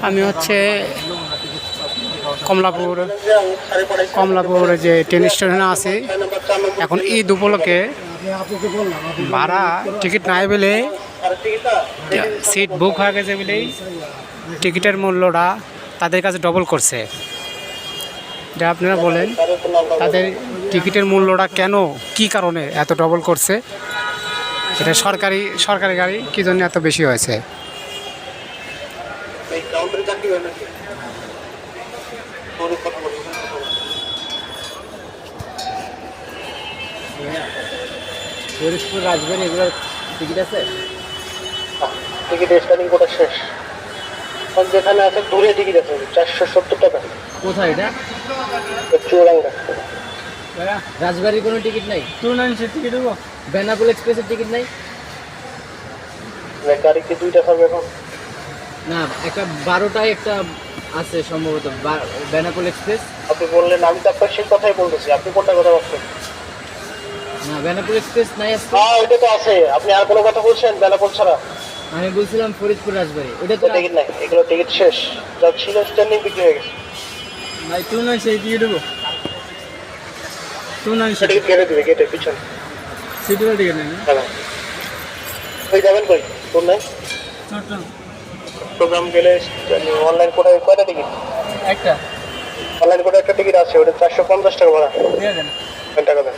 আমি হচ্ছে কমলাপুর যে ট্রেন স্টেশনে আছি। এখন ঈদ উপলক্ষে ভাড়া টিকিট নাই বলে, সিট বুক হয়ে গেছে বলেই টিকিটের মূল্যটা তাদের কাছে ডবল করছে। যা আপনারা বলেন তাদের টিকিটের মূল্যটা কেন, কি কারণে এত ডবল করছে? এটা সরকারি গাড়ি, কী জন্য এত বেশি হয়েছে? ফরিদপুর রাজবাড়ি এগুলোর টিকিট আছে? টিকিট স্ক্যানিং করা শেষ। যেখানে আছে দূরে টিকিট আছে 470 টাকা। কোথায় এটা? চুয়াডাঙ্গা। রাজবাড়ির কোনো টিকিট নাই? টিকিট দেবো। বেনাপোল এক্সপ্রেসের টিকিট নাই? গাড়ি কি দুইটা থাকবে এখন? না, একটা 12টায় একটা আছে সম্ভবত, বেনাপোল এক্সপ্রেস। আপনি বললেন, আমি তো আপনার সেই কথাই বলতেছি, আপনি কোনটা কথা বলছেন? না, বেনাপোল এক্সপ্রেস নাই আজকে। হ্যাঁ, ওইটা তো আছে। আপনি আর কোনো কথা বলছেন বেনাপোল ছাড়া? আমি বলছিলাম ফরিদপুর রাজবাড়ি, ওটা তো টিকিট নাই, এগুলো টিকিট শেষ। যা ছিল স্ট্যান্ডিং বিক্রি হয়ে গেছে। ভাই তুই নয় সেই টিকিট দেবো। তুই নয় টিকিট কেটে দিবে, গেটের পিছনে। সিটির টিকিট নেই। হ্যাঁ, ওই যাবেন কই? তোর নাই প্রোগ্রাম গেলে অনলাইন কোডে কয়টা টিকিট? একটা অনলাইন কোডে একটা টিকিট আছে, ওটা 450 টাকা ভাড়া। দিয়ে দেন। টাকা দেন।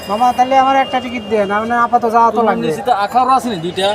মামা তাহলে আমার একটা টিকিট দেন, আপাতত যাওয়া তো লাগবে। আখারও আছে না দুইটা।